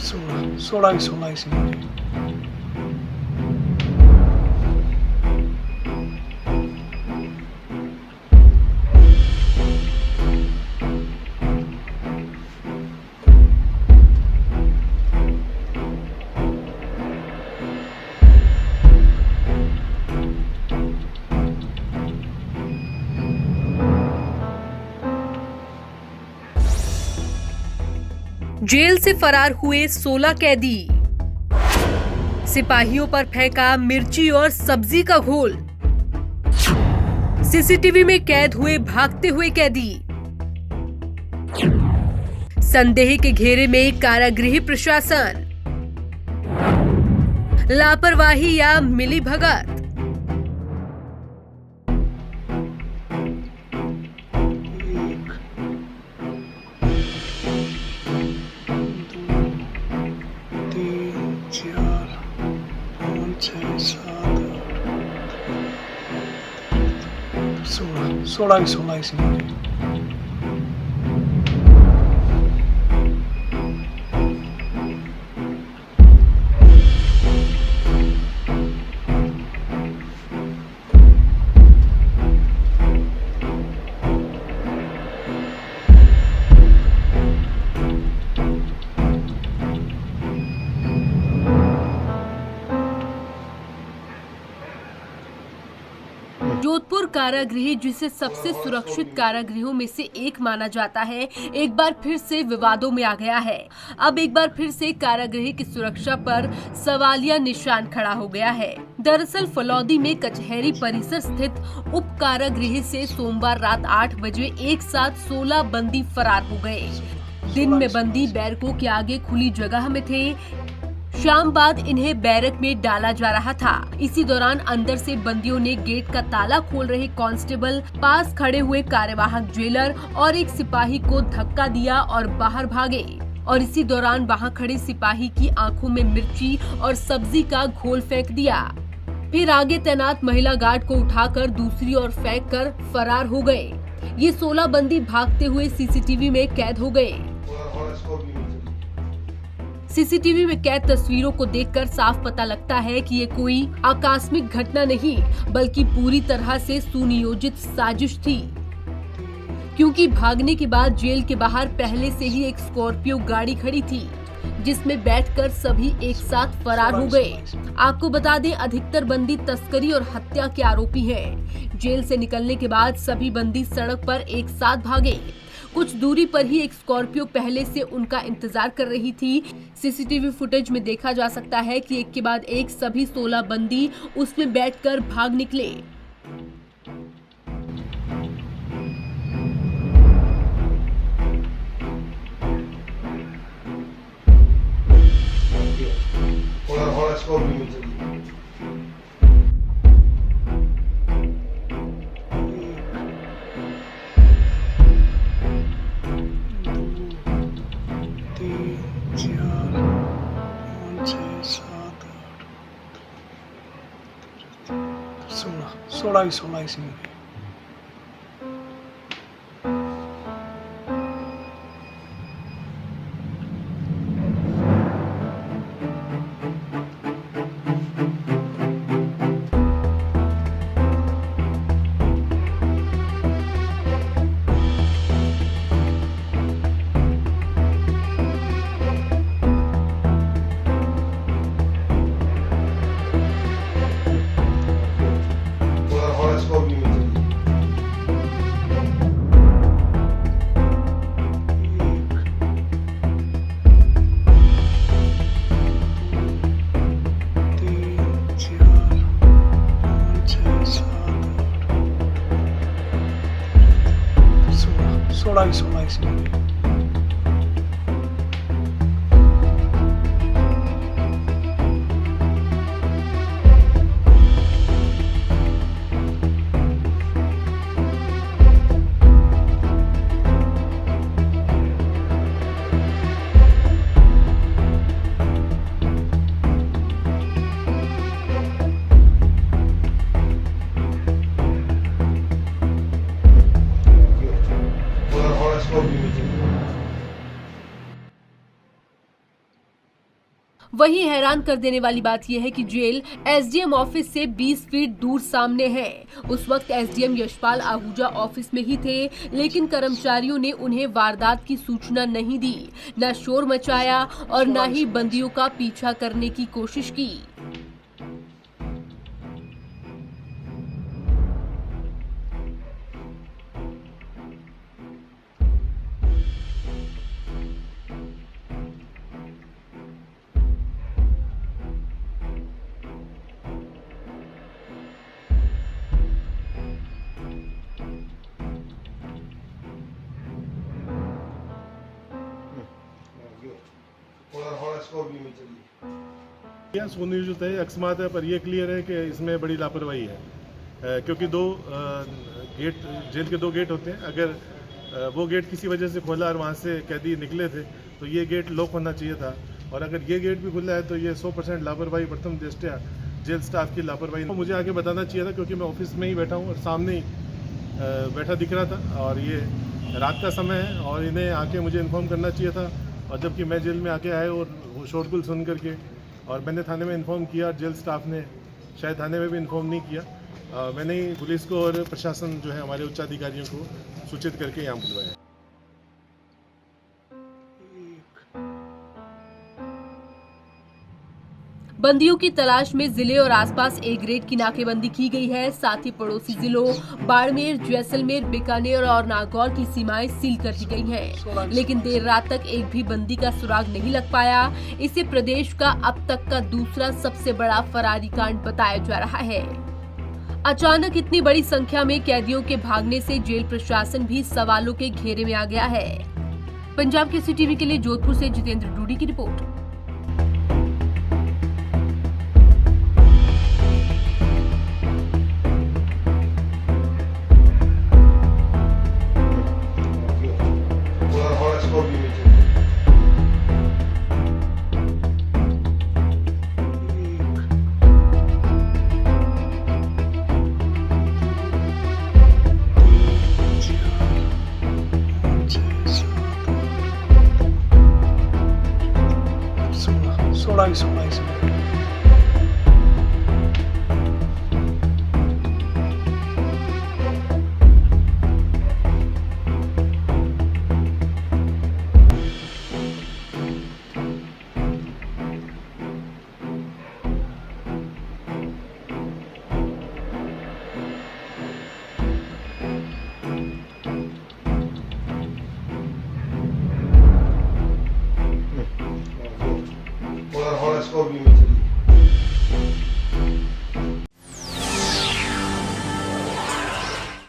16 की 16 इसी में। जेल से फरार हुए 16 कैदी, सिपाहियों पर फेंका मिर्ची और सब्जी का घोल। सीसीटीवी में कैद हुए भागते हुए कैदी। संदेह के घेरे में कारागृह प्रशासन। लापरवाही या मिलीभगत? सोलह की 16 इसी में। जोधपुर कारागृह, जिसे सबसे सुरक्षित कारागृहों में से एक माना जाता है, एक बार फिर से विवादों में आ गया है। अब एक बार फिर से कारागृह की सुरक्षा पर सवालिया निशान खड़ा हो गया है। दरअसल फलौदी में कचहरी परिसर स्थित उप कारागृह से सोमवार रात 8 बजे एक साथ 16 बंदी फरार हो गए। दिन में बंदी बैरकों के आगे खुली जगह में थे। शाम बाद इन्हें बैरक में डाला जा रहा था। इसी दौरान अंदर से बंदियों ने गेट का ताला खोल रहे कांस्टेबल, पास खड़े हुए कार्यवाहक जेलर और एक सिपाही को धक्का दिया और बाहर भागे। और इसी दौरान वहां खड़े सिपाही की आंखों में मिर्ची और सब्जी का घोल फेंक दिया। फिर आगे तैनात महिला गार्ड को उठाकर दूसरी ओर फेंक कर फरार हो गए। ये 16 बंदी भागते हुए सीसीटीवी में कैद हो गए। सीसीटीवी में कैद तस्वीरों को देखकर साफ पता लगता है कि ये कोई आकस्मिक घटना नहीं, बल्कि पूरी तरह से सुनियोजित साजिश थी। क्योंकि भागने के बाद जेल के बाहर पहले से ही एक स्कॉर्पियो गाड़ी खड़ी थी, जिसमें बैठकर सभी एक साथ फरार हो गए। आपको बता दें, अधिकतर बंदी तस्करी और हत्या के आरोपी हैं। जेल से निकलने के बाद सभी बंदी सड़क पर एक साथ भागे। कुछ दूरी पर ही एक स्कॉर्पियो पहले से उनका इंतजार कर रही थी। सीसीटीवी फुटेज में देखा जा सकता है कि एक के बाद एक सभी 16 बंदी उसमें बैठकर भाग निकले। सोलह की 16 इसी में। Horoscope वहीं हैरान कर देने वाली बात यह है कि जेल एसडीएम ऑफिस से 20 फीट दूर सामने है। उस वक्त एसडीएम यशपाल आहूजा ऑफिस में ही थे, लेकिन कर्मचारियों ने उन्हें वारदात की सूचना नहीं दी, न शोर मचाया और न ही बंदियों का पीछा करने की कोशिश की। यह सुनियोजित है, अकस्मात है, पर यह क्लियर है कि इसमें बड़ी लापरवाही है। क्योंकि गेट, जेल के दो गेट होते हैं। अगर वो गेट किसी वजह से खोला और वहाँ से कैदी निकले थे तो ये गेट लॉक होना चाहिए था, और अगर ये गेट भी खुला है तो ये 100% लापरवाही, प्रथम दृष्टया जेल स्टाफ की लापरवाही। मुझे आगे बताना चाहिए था, क्योंकि मैं ऑफिस में ही बैठा हूँ और सामने ही बैठा दिख रहा था, और ये रात का समय है और इन्हें आके मुझे इन्फॉर्म करना चाहिए था। और जबकि मैं जेल में आके आए और वो शोरगुल सुन करके, और मैंने थाने में इन्फॉर्म किया, जेल स्टाफ ने शायद थाने में भी इन्फॉर्म नहीं किया। मैंने ही पुलिस को और प्रशासन जो है हमारे उच्च अधिकारियों को सूचित करके यहाँ बुलवाया। बंदियों की तलाश में जिले और आसपास ए ग्रेड की नाकेबंदी की गई है। साथ ही पड़ोसी जिलों बाड़मेर, जैसलमेर, बीकानेर और नागौर की सीमाएं सील कर दी गई हैं। लेकिन देर रात तक एक भी बंदी का सुराग नहीं लग पाया। इसे प्रदेश का अब तक का दूसरा सबसे बड़ा फरारी कांड बताया जा रहा है। अचानक इतनी बड़ी संख्या में कैदियों के भागने से जेल प्रशासन भी सवालों के घेरे में आ गया है। पंजाब केसरी टीवी के लिए जोधपुर से जितेंद्र डूडी की रिपोर्ट। सोलह इसमें Escobar, भी में चली।